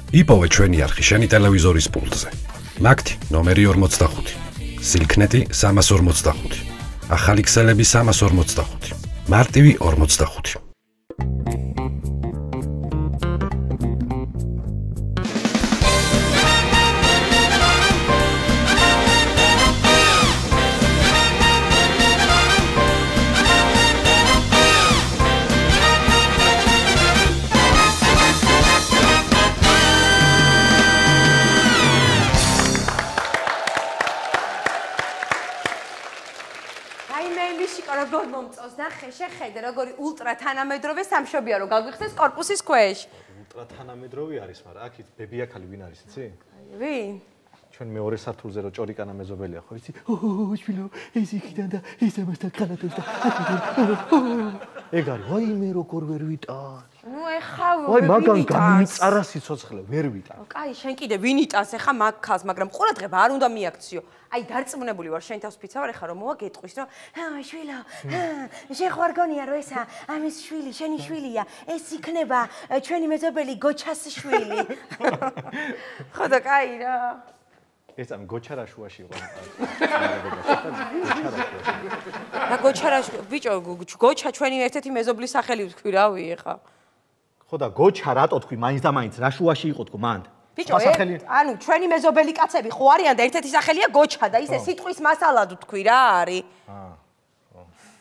იპოვე ჩვენი არხი შენი ტელევიზორის პულტზე. მაგთი ნომერი 45, სილქნეტი 345, ახალი ქსელები 345, მარტივი 45. შეხედე როგორი ულტრა თანამედროვე სამშობია რო გაგვიხსენს корпуსის ქვეშ. ულტრა თანამედროვე არის, მაგრამ აქ ბებიაქალი ვინ არის, იცი? ვინ? ჩვენ მეორე სართულზე რო ჭორიკანა მეზობელია, ხო იცი? შვილო, ეს იქიდან და ეს ამასთან ხალათებს და. ეგ არის, ვაიმე როგორ ვერ ვიტან. ნუ ეხა ვაი მაგან გამიწარა სიცოცხლე, ვერ ვიტან. კაი, შენ კიდე ვინ იტანს ეხა მაგ ხალს, მაგრამ ყურადღება არ უნდა მიაქციო. აი დარწმუნებული ვარ შენ თავს ფიცავარ ეხა რომ მოვა გეტყვის რომ შვილო შენ ხარ გონია რომ ესა ამის შვილი შენი შვილია ეს იქნება ჩვენი მეზობელი გოჩას შვილი ხო და კაი რა ეს ამ გოჩარაშუაში იყო რა გოჩარაშ ბიჭო გოჩა ჩვენი ერთ-ერთი მეზობლის სახელი ვთქვი რავი ეხა ხო და გოჩა რატო თქვი მაინც და მაინც რა შუაში იყო თქო მანდ ბიჭო, ანუ ჩვენი მეზობელი კაცები ხო არიან და ერთ-ერთი სახელია გოჩა და ისე სიტყვის მასალად თქვი რა არის.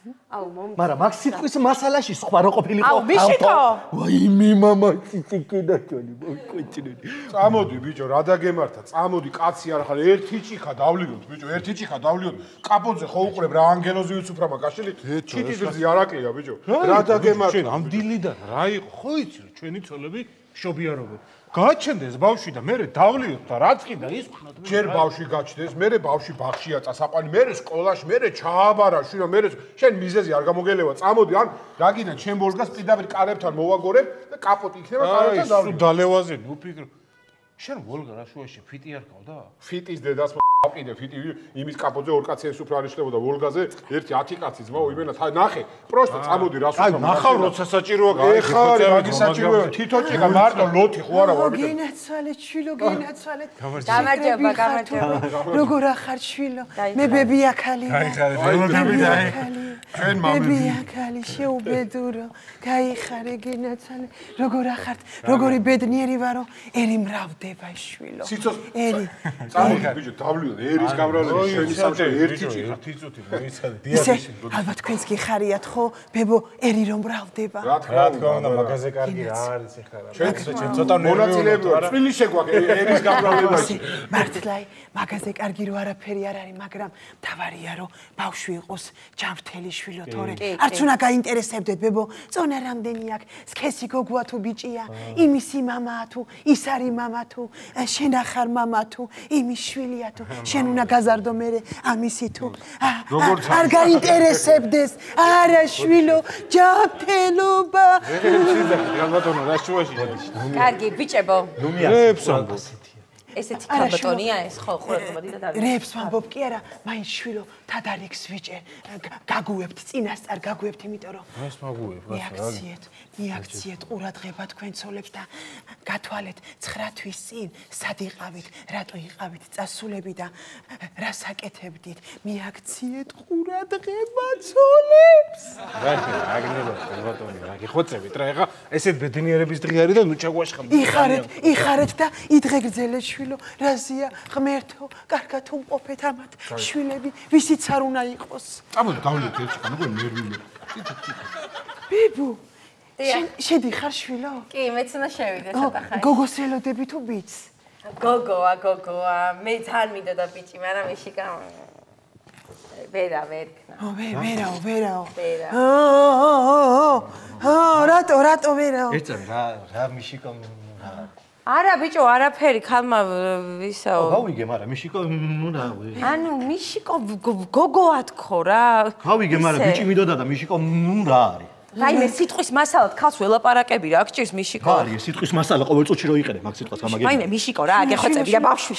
აუ მომწონს. მაგრამ მაგ სიტყვის მასალაში სხვა რო ყოფილიყო. აუ მიშიკო. ვაიმე მამა ციციკედა ჩვენი მოიკვეჭინენი. წამოდი ბიჭო, რა დაგემართა? წამოდი კაცი არ ხარ, ერთი ჭიქა დავლივოთ ბიჭო, ერთი ჭიქა დავლივოთ. კაპოზე ხო უყურებ რა ანგელოზი უცუფრამა გაშელი? ჩიტის გრძი არაკლია ბიჭო. რა დაგემართა? შენ ამ დილიდან რა იყო? ხო იცი რომ ჩვენი ცოლები შობიარობენ. გაჩენდეს ბავშვი და მე დავლივოთ და რა წკიდა ის ხნათ ჯერ ბავშვი გაჩნდეს, მე ბავშვი ბაღშია წასაყვანი, მე სკოლაში, მე ჩააბარა შვილი, მე შენ მიზეზი არ გამოგელევა, წამოდი ან რა გინდა ჩემ ბოლგას პირდაპირ კარებთან მოვაგორებ და კაპოტი იქნება კარებთან დავლივ. სულ დალევაზე ნუფიქრო. შენ ვოლგა რა შუაში ფიტი არ ყავდა? ფიტის დედას ყიდე ფიტი იმის კაპოზე ორ კაცი ეს უფრო არ იშლებოდა ვოლგაზე ერთი 10 კაცი ძმაო იმენა ნახე პროსტა წამოდი რას აი ნახავ როცა საჭიროა ეხა მაგის საჭიროა თითო ჭიქა მარტო ლოთი ხო არა ვარ გინაცვალეთ შვილო გინაცვალეთ გამარჯობა გამარჯობა როგორ ახარ შვილო მე ბებიაქალი ჩვენ მამები ბებიაქალი შეუბედურო გაიხარე გინაცვალე როგორ ახართ როგორი ბედნიერი ვარო ერი მრავდება შვილო ერი წამოდი ბიჭო დავლივ ერის გამრავლება შენი სამშობლო ერთი ჭიქა თიწუთი მოიცადე დიახში ალბათ თქვენს გიხარიათ ხო ბებო ერი რომ მრავდება რა თქმა უნდა მაგაზე კარგი რა არის ეხლა რა ჩვენ ცოტა მონაწილეები ვარ წვილი შეგვაქვს ერის გამრავლებაში მართლაი მაგაზე კარგი რო არაფერი არ არის მაგრამ თავარია რომ ბავშვი იყოს ჯანმრთელი შვილო თორე არც უნდა გაინტერესებდეთ ბებო წონა რამდენი აქვს სქესი გოგოა თუ ბიჭია იმისი მამაა თუ ის არის მამა თუ შენ ახარ მამა თუ იმის შვილია თუ შენ უნდა გაზარდო მე ამისი თუ არ გაინტერესებდეს არა შვილო ჯანმრთელობა გალბატონო რა შუაში კარგი ბიჭებო რებს ამბობ ესეთი ქალბატონია ეს ხო ყურადღება დიდა და რებს ვამბობ კი არა მაინც შვილო თადარიქს ვიჭერ გაგუებთ წინასწარ გაგუებთ იმიტომ რომ ეს მაგუებ მიაქციეთ ყურადღება თქვენ ცოლებს და გათვალეთ 9 თვის წინ სად იყავით რატო იყავით წასულები და რა საკეთებდით მიაქციეთ ყურადღება ცოლებს აგნება ბატონი რა გიხოცებით რა ეხა ესეთ ბედნიერების დღე არის და ნუ ჩაგვაშხავთ იხარეთ და იდღეგრძელეთ შვილო რაზია ღმერთო კარგად უმყოფეთ ამათ შვილები ვისიც არ უნდა იყოს წამოდი გავლეთ ერთი ხან უკვე მერვილი ბიბუ შედიხარ შვილო კი მეც უნდა შევიდე ცოტა ხანი გოგოს ელოდები თუ ბიჭს გოგოა მე თან მინდოდა ბიჭი მაგრამ იშიკა ვერა ვერაო რატო ვერაო ეცემ რა მიშიკო არა ბიჭო არაფერი ხალმა ვისაო გავიგე მაგრამ მიშიკო ნუ რა ანუ მიშიკო გოგოა თქო რა გავიგე მაგრამ ბიჭი მინდოდა და მიშიკო ნუ რა არის რაიმე სიტყვის მასალად ქალს ველაპარაკები რა, გჭირს მიშიკო. არის სიტყვის მასალა ყოველ წუთში რო იყენე მაგ სიტყვას გამაგები. რაიმე მიშიკო რა, გეხოცები და ბავშვი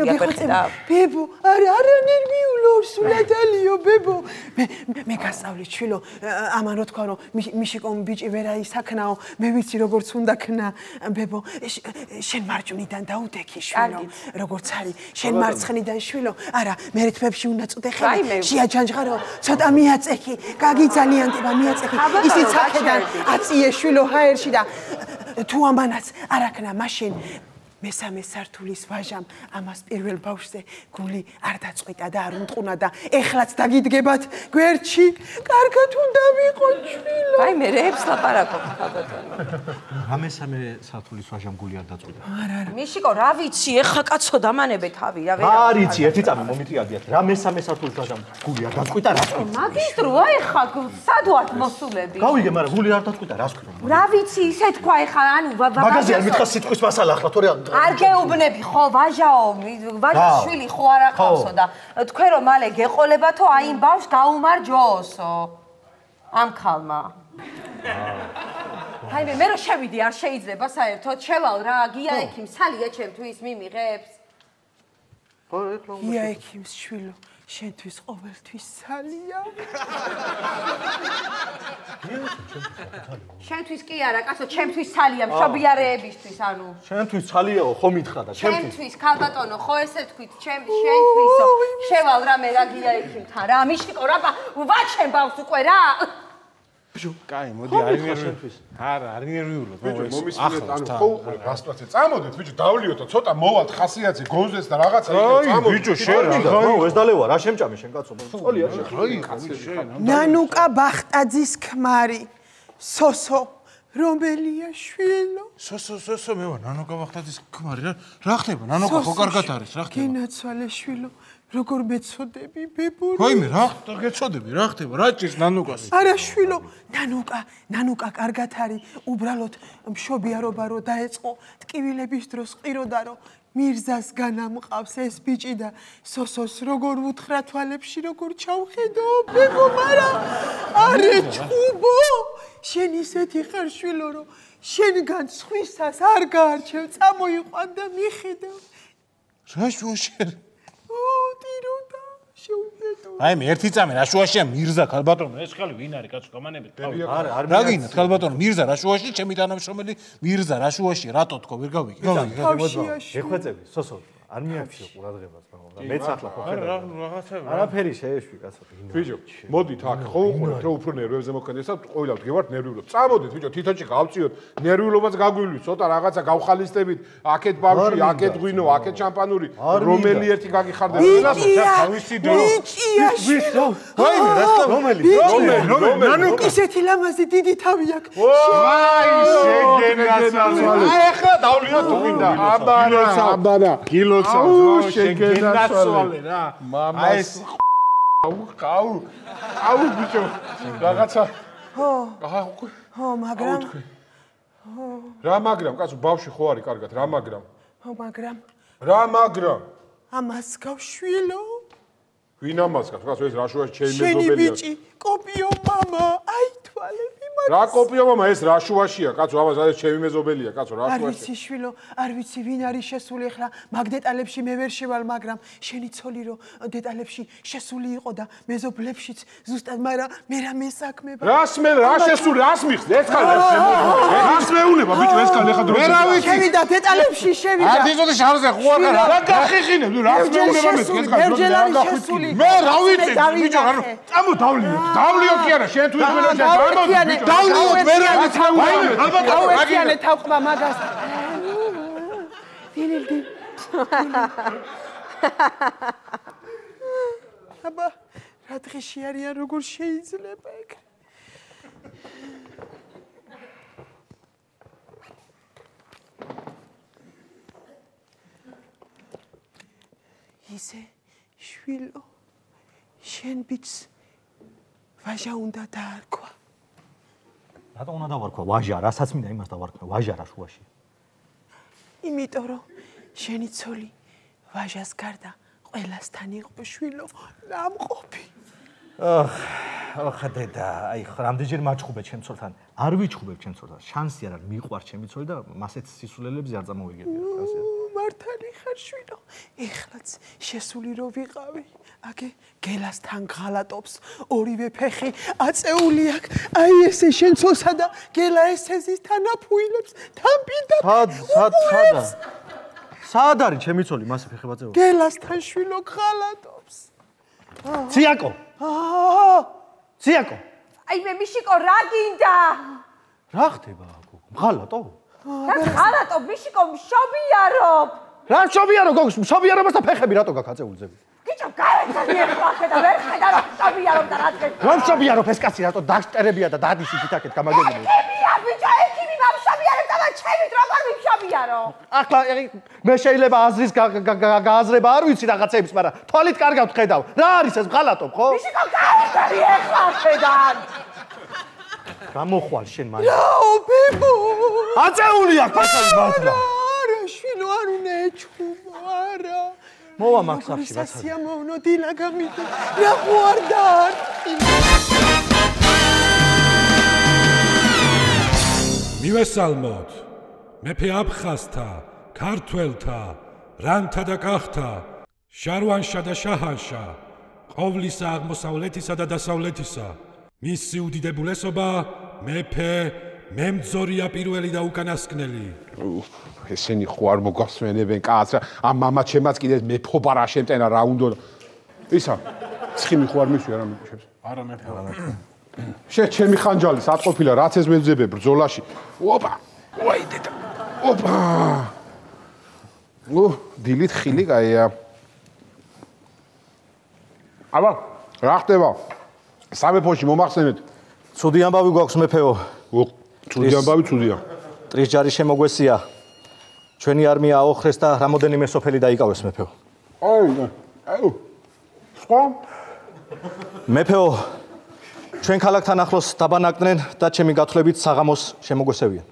გეხოცები. ბებო, არა ნერვიულო, სულადალიო, ბებო. მე გასწავლით შვილო, ამან რო თქვა რომ მიშიკომ ბიჭი ვერ აისაქნაო, მე ვიცი როგორც უნდა ქნა, ბებო. შენ მარჯვნიდან დაუდექი შვილო, როგორც არის. შენ მარცხნიდან შვილო, არა, მე თვებში უნდა წოდე ხელი. შეაჯანჯღარო, ცოტა მიაწექი, გაგიძალიანდება მიაწექი. ისიც აქედან აწიე შვილო ჰაერში და თუ ამანაც არ აქნა მაშინ მესამე სართულის ვაჟამ ამას პირველ ბავშვზე გული არ დაწყვიტა და არ უმტყუნა და ეხლაც დაგიდგებათ გვერდში კარგად უნდა ვიყო შვილო. აი მე რეებს ლაპარაკობ ხალბატონო. რა მესამე სართულის ვაჟამ გული არ დაწყვიტა? არა. მიშიკო რა ვიცი, ეხა კაცო დამანებე თავი რა ვერ. არიცი, ერთი წამი მომიწიადიათ. რა მესამე სართულის ვაჟამ გული არ დაწყვიტა რა? მაგისტრო ეხა სად ვართ მოსულები? გავიგე, მაგრამ გული არ დაწყვიტა რას ქვია? რა ვიცი, ისე თქვა ეხა ანუ მაგაზე არ მითხრა სიტყვის მასალა ახლა თორე არ გეუბნები ხო ვაჟაო, ვაჟის შვილი ხო არ აკავსო და თქვენ რომ მალე გეყოლებათო აი იმ ბავშვს გაუმარჯოსო. ამ ქალმა. აი მე რო შევიდი არ შეიძლება საერთოდ შევალ რა, გია ექიმს სალია ჩემთვის მიმიღებს. ხო, ეხლა გია ექიმს შვილო, შენთვის ყოველთვის სალია. შენთვის კი არა, კაცო, ჩემთვის სალია, მშობიარეებისთვის, ანუ. შენთვის ცალიაო, ხო მითხრა და ჩემთვის, ქალბატონო, ხო ესე თქვით, შენთვისო. შევალ რა მე რა გია ექიმთან რა, მიშიკო რა, ვაჩენ ბავშვს უკვე რა. კაი, მოდი არ ნერვიულობ. არა, არ ნერვიულობ. ბიჭო, მომისმინეთ, ანუ ხო უყურე გასწვეთე. წამოდეთ, ბიჭო, დავლიოთ, ცოტა მოვალთ ხასიათზე, გონზეს და რაღაცა იქ წამოდეთ. ბიჭო, შენ რა ხო, ეს დალევა, რა შემჭამე შენ კაცო? წოლია შენ. ნანუკა ბახტაძის ქმარი, სოსო, რომელია შვილო? სოსო მე ვარ, ნანუკა ბახტაძის ქმარი რა. რა ხდება? ნანუკა ხო კარგად არის, რა ხდება? გენაცვალე შვილო. როგორ მეწოდები ბებური? ხოიმე რა გეწოდები რა ხდება რა ჭირს ნანუკას არა შვილო ნანუკა კარგად არის უბრალოდ მშობიარობა რო დაეწყო ტკივილების დროს ყიროდა რომ მირზას განამყავს ეს ბიჭი და სოსოს როგორ უთხრა თვალებში როგორ ჩავხედო ბებო მარა არე ჭუბო შენ ისეთი ხარ შვილო რომ შენგან სხვისას არ გაარჩევ წამოიყვან და მიხედავ რა შუაშენ ტიროდა შეუბედო აი მე ერთი წამი რა შუაშია მირზა ქალბატონო ეს ხალი ვინ არის კაცო გამანებეთ რა გინდათ ქალბატონო მირზა რა შუაში ჩემი თანამშრომელი მირზა რა შუაში რატო თქო ვერ გავიგე ეხვეწები სოსო არ მიაქციო ყურადღებას მაგრამ მეც ახლა ხო ხედავ რაღაცა არაფერი შეეშვი კაცო ბიჭო მოდით აქ ხო უყურეთ რომ უფრო ნერვებზე მოქმედებს და ყოველად გევართ ნერვიულობ წამოდით ბიჭო თვითონში გავწიოთ ნერვიულობაც გაგვივლით ცოტა რაღაცა გავხალისტებით აქეთ ბავშვი აქეთ ღვინო აქეთ შამპანური რომელი ერთი გაგიხარდება თავისი დრო ვისო ვაიმე რა რომელი ნანუკ ისეთი ლამაზი დიდი თავი აქვს ვაი შეგენაცვალე აი ახლა დავლიოთ თუ გინდა აბანა გილოცავ შეგენაცვალე რა აი ეს აუ ბიჭო რაღაცა ხო მაგრამ რა მაგრამ კაცო ბავშვი ხო არის კარგად რა მაგრამ ხო მაგრამ ამას გავშვილო ვინ ამას გავს კაცო ეს რა შუაში ჩემი შენი მეზობელია ბიჭი კოპიო მამა აი თვალები რა კოპიო მამა ეს რა შუაშია კაცო ამას ეს ჩემი მეზობელია კაცო რა არ შუაში ვიცი შვილო არ ვიცი ვინ არის შესული ახლა მაგ დეტალებში მე ვერ შევალ მაგრამ შენი ცოლი რო დეტალებში შესული იყო და მეზობლებშიც ზუსტად მაგრამ მე რა მესაქმება რას მე რა შესული რას მიხს ეს ხალე რას მეუნება ბიჭო ეს ხალე ხა დრო მე რა ვიცი შევიდა დეტალებში შევიდა არ დიზოდი შარზე ხო არა რა გახიხინებ რას მეუნება მე ეს ხალე რა გახვითი მე რა ვიცი ბიჭო წამო დავლიოთ კი არა შენ თუ იმენა შენ დავლიოთ მე რა ვიცი ალბათ გავექიანე თავყვა მაგას დილილდი აბა რა დღეში არიან როგორ შეიძლება ეგ ისე შვილო შენ ბიჭს ვაჟა უნდა დაარქვა რატო უნდა დავარქვა ვაჟა რასაც მინდა იმას დავარქვა ვაჟა რა შუაში იმიტომ რომ შენი ცოლი ვაჟას გარდა ყველასთან იყო შვილო ნამყოფი ოხა დედა, აი ხო რამდენჯერ მაჩხუბე ჩემ ცოლთან. არ ვიჩხუბებ ჩემ ცოლთან. შანსი არ არის, მიყვარ ჩემი ცოლი და მასეთ სისულელებს არ წამოვიგებია. მართალი ხარ შვილო. ეხლაც შესული რო ვიყავი. აგე გელასთან ღალატობს. ორივე ფეხი აწეული აქვს. აი ესე შენ ცოლსა და გელა ესეზის თანაფუილებს. თან პირდა. სად არის ჩემი ცოლი მასე ფეხება წევა? გელასთან შვილო ღალატობს. ციაკო. ციაკო. აი მე მიშიკო რა გინდა? რა ხდება გოგო? მღალატო? რა ხალატო მიშიკო მშობიარობ. რა მშობიარო გოგო? მშობიარობას და ფეხები რატო გაქვს აწეულზები? გიჩო გაერთიანე ხალხე და ვერ ხედა რომ მშობიარობ და რა თქვენ. რა მშობიარობ ეს კაცი რატო დაშტერებია და დადის იქით აქეთ გამაგებინე? ეკებია ბიჭო ეკიმი მომშობიარებ და ჩემით როგორ მიმშობიარო? ახლა მე შეიძლება აზრის გააზრება არ ვიცი რაღაცების, მაგრამ თვალით კარგად ხედავ. რა არის ეს მღალატო ხო? მიშიკო გაერთიანე ხალხედან. გამოხვალ შენ მან. რაო ბებო. აწეული აქვს ფასადი მართლა. არა შვილო არ უნდა ეჩხუბო არა. მოვა მაქსახში ბაცად. სიამოვნო დილა გამიდე. რა ხوار დაარტყი. მივესალმოთ. მეფე აფხაზთა, ქართველთა, რანთა და კახთა, შარვანშა და შაჰანშა, ყოვლისა აღმოსავლეთისა და დასავლეთისა, მისი უდიდებულესობა, მეფე, მემძორია პირველი და უკანასკნელი. ესენი ხო არ მოგასვენებენ კაცს რა. ამ მამა ჩემაც კიდე მეფობა რა შემტენა რა უნდა. ისა, ცხიმი ხო არ მიშვია რა მიშვებს? არა მეფე. შენ ჩემი ხანჯალი სატყოფილა რაც ეს მეძებე ბრძოლაში. ოპა! ვაი დედა. ოპა! დილით ხილი კაია. აბა, რა ხდება? სამეფოში მომახსენეთ. ცუდი ამბავი გვაქვს მეფეო. ცუდი ამბავი ცუდია. ტრისჯარი შემოგვესია. ჩვენი არმია აოხრეს და რამოდენიმე სოფელი დაიკავეს მეფეო. აი. სხვა? მეფეო, ჩვენ ქალაქთან ახლოს დაბანაკდნენ და ჩემი გათვლებით საღამოს შემოგვესევიან.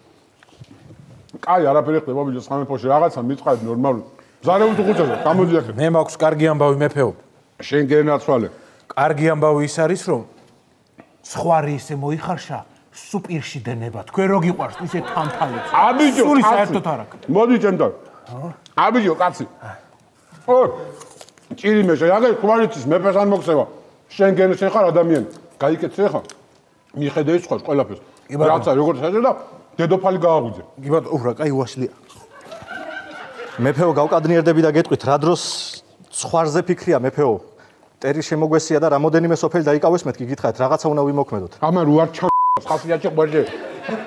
კაი, არაფერი ხდება ბიჭო სამეფოში რაღაცა მიწყავთ ნორმალური. ზარევით უხუცესო, გამოდი აქ. მე მაქვს კარგი ამბავი მეფეო. შენ გენაცვალე. კარგი ამბავი ის არის რომ სხვარი ისე მოიხარშა სუპირში დენება. თქვენ რო გიყვარს ისე თანთალებს. აბიჯო, სული საერთოდ არ აქვს. მოდი ჩემთან. აბიჯო, კაცი. ო, ჭირიმე შე, აგერ ხვალიცის მეფეს არ მოგწევა. შენ შენ ხარ ადამიანი. გაიკეთე ხა. მიხედე ის ხარ ყველაფერს. რაცა როგორც შეჭდა, დედოფალი გააღვიძე. კი ბატონო, უბრა, კაი უაშლია. მეფეო, გავკადნიერდები და გეტყვით, რა დროს სხვარზე ფიქრია მეფეო? ტერი შემოგვესია და რამოდენიმე სოფელი დაიკავეს მეთქი გითხარით, რაღაცა უნდა ვიმოქმედოთ. ამან რო არ ხასიაჭი ყვერჯე.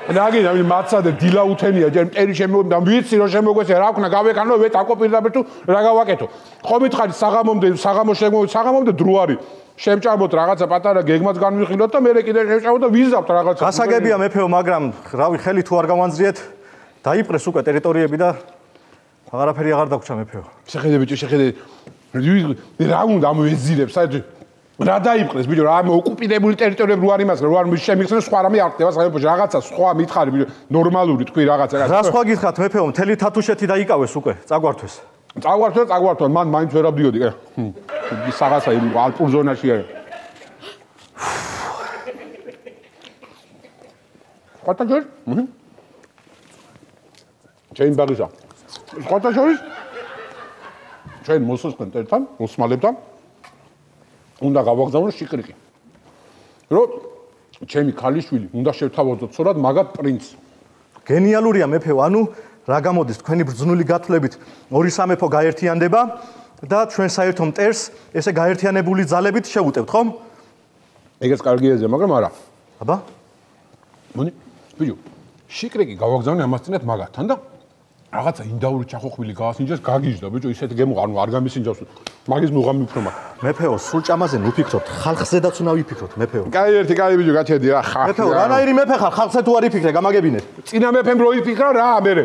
რაგი რა მაცადე დილა უთენია ჯერ მტერი შემოვიდა ვიცი რომ შემოგვესია რა ვქნა გავეკანო ვეთ აკოპირდაბერ თუ რა გავაკეთო ხო მითხარი საღამომდე დრო არის შემჭამოთ რაღაცა პატარა გეგმაც განვიხილოთ და მე კიდე შემჭამოთ და ვიზავთ რაღაცა გასაგებია მეფეო მაგრამ რავი ხელი თუ არ გავანძრიეთ დაიპყრეს უკვე ტერიტორიები და აღარაფერი აღარ დაგვრჩა მეფეო შეხედე ბიჭო შეხედე რა უნდა ამოეზირებს საერთოდ რა დაიპყრეს ბიჭო რა ოკუპირებული ტერიტორიები რო არ იმას რო არ შემიხსენე სხვა რამე არ ხდება სამეფოში რაღაცა სხვა მითხარი ბიჭო ნორმალური თქვი რაღაცა რა სხვა გითხრათ მეფეო მთელი თათუშეთი დაიკავეს უკვე წაგვართვეს წაგვართვა მან მაინც ვერ ავდიოდი ის რაღაცა იმ ალპურ ზონაში არის ყოთაჯერ ჩეინ ბაგისა ყოთაჯერის ჩვენ მოსუსტენ ტერთან ოსმალებთან უნდა გავაგზავნო შიკრიკი. რომ ჩემი ქალიშვილი უნდა შევთავაზოთ სწორად მაგათ პრინცს. გენიალურია მეფეო, ანუ რა გამოდის თქვენი ბრძნული გათვლებით ორი სამეფო გაერთიანდება და ჩვენ საერთო მტერს ესე გაერთიანებული ძალებით შევუტევთ, ხომ? ეგეც კარგი ეზია, მაგრამ არა. აბა? მონი, ბიჭო, შიკრიკი გავაგზავნე ამასწინეთ მაგათთან და რაღაცა ინდაური ჩახოხვილი გაასინჯეს, გაგიჟდა, ბიჭო, ისეთი გემო არ გამისინჯავს. მაგის მუღამი უფრო მაგ. მეფეო, სულ ჭამაზე ნუფიქრობთ, ხალხზედაც უნდა ვიფიქროთ, მეფეო. კაი, კაი, ბიჭო, გაჩერდი რა, ხა. მეფეო, რანაირი მეფე ხარ, ხალხზე თუ არ იფიქრე, გამაგებინეთ. წინა მეფემ რო იფიქრა რა, მერე.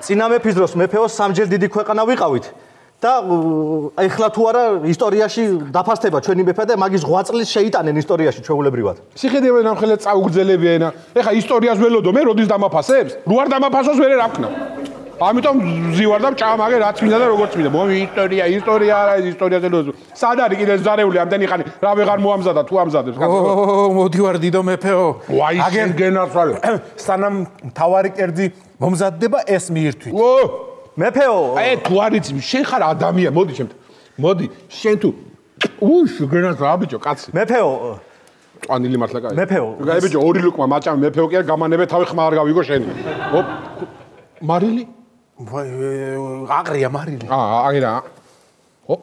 წინა მეფის დროს მეფეო სამჯერ დიდი ქვეყანა ვიყავით და ეხლა თუ არა ისტორიაში დაფასდება ჩვენი მეფე და მაგის 8 წლის შეიტანენ ისტორიაში ჩვეულებრივად. სიხედევენ ამხელე წაუგრძელებიენა. ეხა ისტორიას ველოდო მე როდის დამაფასებს? რო არ დამაფასოს ვერე რა ვქნა. ამიტომ ვზივარ და ჭამაგე რაც მინდა და როგორც მინდა. მომი ისტორია არა ეს ისტორიაზე ლოზო. სად არის კიდე ზარეული ამდენი ხანი რა ვეღარ მოამზადა თუ ამზადებს კაცო. მოდი ვარ დიდო მეფეო. აგერ გენაცვალე. სანამ თავარი კერძი მომზადდება ეს მიირთვით. მეფეო. აი თუ არიცი შენ ხარ ადამიანი მოდი შემთ. მოდი შენ თუ უშ გენაცვალე ბიჭო კაცი. მეფეო. ყვანილი მართლა კაი. მეფეო. კაი ბიჭო ორი ლუკმა მაჭამ მეფეო კი არ გამანებე თავი ხმა არ გავიგო შენი. ოპ მარილი? აღრია მარილი. აგერა. ო?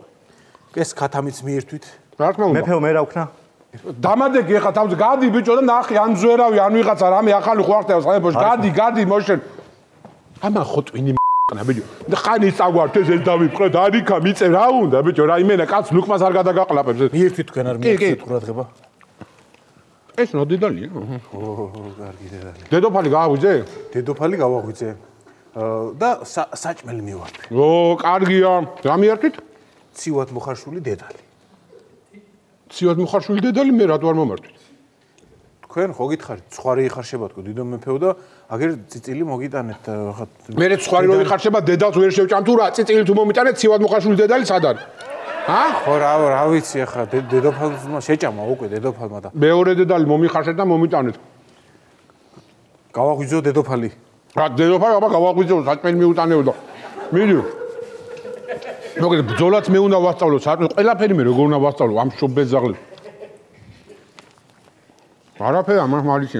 ეს ქათამიც მიირთვით. რა თქმა უნდა. მეფეო მე რა ვქნა? დამადეგი ეხა თავზე გადი ბიჭო და ნახე ან ზვერავი ან ვიღაცა რამე ახალი ხო არ ხდება სამეფოში. გადი მოშენ. ამან ხო ტვინი მ***ნა ბიჭო. და ხანი წაგვართ ეს დავიფყრეთ არიქა მიწე რა უნდა ბიჭო რა იმენა კაც ლუკმას არ გადაგაყლაპებს. მიირთვით თქვენ არ მიირთვით ყურადღება. ეს ნო დედალია. კარგი დედალი. დედოფალი გააღვიძე? დედოფალი გავაღვიძე. და საჭმელი მივართ. კარგია. რა მიართვით? ცივად მოხარშული დედალი. ცივად მოხარშული დედალი მე რატო არ მომართვით? თქვენ ხო გითხარით, ცხვარი იხარშება თქო დიდო მეფეო და აგერ წიწილი მოგიტანეთ ხა. მე ცხვარი რო იხარშება დედალს ვერ შევჭამ თუ რა წიწილი თუ მომიტანეთ ცივად მოხარშული დედალი სად არის? ხო რა ვიცი ახლა დედოფალმა შეჭამა უკვე დედოფალმა და მეორე დედალი მომიხარშეთ და მომიტანეთ. გავაღვიძო დედოფალი. რა დედოფალი აბა გავაღვიძო საჭმელი მიუტანეო და მიდი. მოგეთ ბრძოლაც მე უნდა ვასწავლო საჭმელი ყველაფერი მე როგორ უნდა ვასწავლო ამ შობეზაღლებს. არაფერი ამას მარიცი.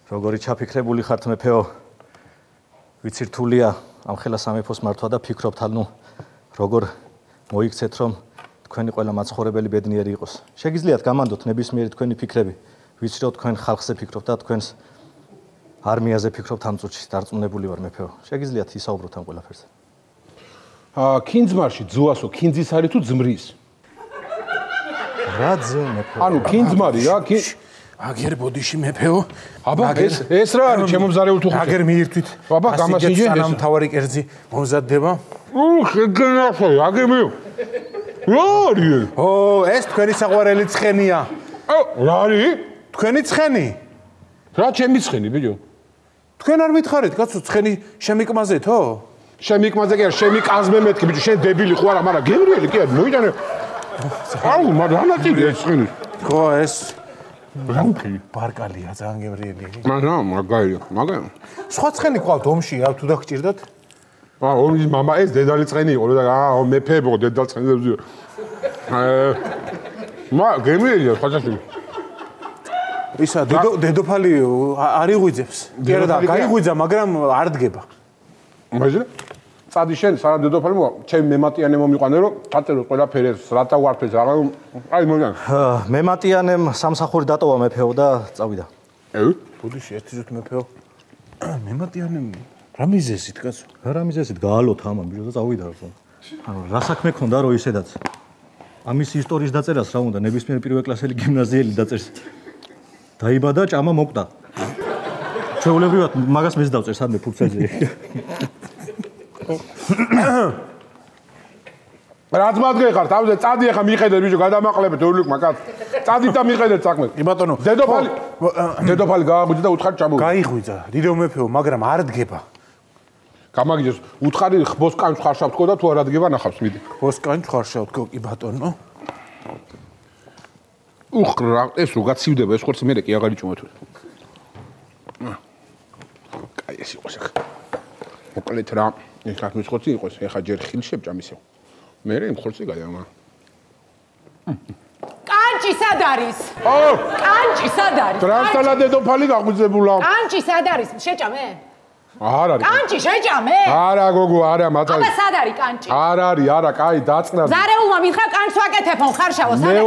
როგორი ჩაფიქრებული ხართ მეფეო. ვიცი რთულია ამ ხელა სამეფოს მართვა და ფიქრობთ ანუ როგორ მოიქცეთ რომ თქვენი ყველა მაცხოვრებელი ბედნიერი იყოს. შეგიძლიათ გამანდოთ ნებისმიერი თქვენი ფიქრები. ვიცი რომ თქვენ ხალხზე ფიქრობთ და თქვენს არმიაზე ფიქრობთ ამ წუთში. დარწმუნებული ვარ მეფეო. შეგიძლიათ ისაუბროთ ამ ყველაფერზე. ქინძმარში ძუასო ქინძის არის თუ ძმრის? რა ძე მეფეო? ანუ ქინძმარი რა აგერ ბოდიში მეფეო. აბა ეს რა არის ჩემომზარეულ თუ აგერ მიირთვით. აბა გამასინჯე სანამ თავარი კერძი მომზადდება. შეგენახე აგერ მე. რა არის? ეს თქვენი საყვარელი ცხენია. რა არის? თქვენი ცხენი? რა ჩემი ცხენი ბიჭო? თქვენ არ მითხარით კაცო ცხენი შემიკმაზეთო? შემიკმაზე კი არ შემიკაზმე მეთქი ბიჭო შენ დებილი ხო არა მაგრამ გემრიელი კი არ მოიტანე. აუ მაგრამ რა ნაწილია ეს ცხენი? ხო ეს რამქი ბარკალია ძალიან გემრიელი. მაგრამ სხვა ცხენი ყავთ ომში რა თუ დაგჭირდათ? ომის мама ეს დედალი ცხენი იყო და მეფეებო დედალ ცხენებზე. გემრიელია ხაჭაში. ისა დედოფალი არ იღვიძებს. კი არა და გაიღვიძა მაგრამ არ დგება. მაგაზე წადი შენ სანამ დედოფალი მოვა ჩემი მემატიანე მომიყვანე რომ დაწერო ყველაფერი ეს რათა ვარფეს რა აი მოიდან. მემატიანემ სამსახური დატოვა მეფეო და წავიდა. ბოდიში ერთი ზუსტ მეფეო. მემატიანემ რა მიზეზით კაცო? რა მიზეზით გაალოთ ამან ბიჭო და წავიდა რა. ანუ რა საქმე ქონდა რომ ისედაც ამის ისტორიის დაწერას რა უნდა ნებისმიერ პირველ კლასელი გიმნაზიელი დაწერს. დაიბადა ჭამა მოკვდა. ჩვეულებრივად მაგას მეც დავწერ სადმე ფურცელზე. რაც მაგღეხარ თავზე წადი ახლა მიხედეთ ბიჭო გადამაყლებით ორულიკმა კაც. წადით და მიხედეთ საქმე. კი ბატონო. დედოფალი გააღვიძა და უთხარი ჩამოვიდა. გაიღვიძა დიდო მეფეო მაგრამ არ დგება. გამაგიჯოს უთხარი ხბოსკან ხარშავ თქო და თუ არ ადგება ნახავს მიდი. ხბოსკან ხარშავ თქო კი ბატონო. რა ეს რო გაცივდება ეს ხორცი მე კი აღარ იჭმოთ. კაი ეს იყოს ახლა. მოკლედ რა ეს ხარცი ხორცი იყოს ეხა ჯერ ხილში ჭამისო. მე იმ ხორცი გაიამა. კანჭი სად არის? კანჭი სად არის? ტრანსტალა დედოფალი გაღვიძებულა. კანჭი სად არის? შეჭამე? არ არის. კანჭი შეჭამე? არა გოგო არა მათა. აბა სად არის კანჭი? არ არის არა კაი დაწყნა. ზარეულმა მითხრა კანჭს ვაკეთებო ხარშავო სად არის?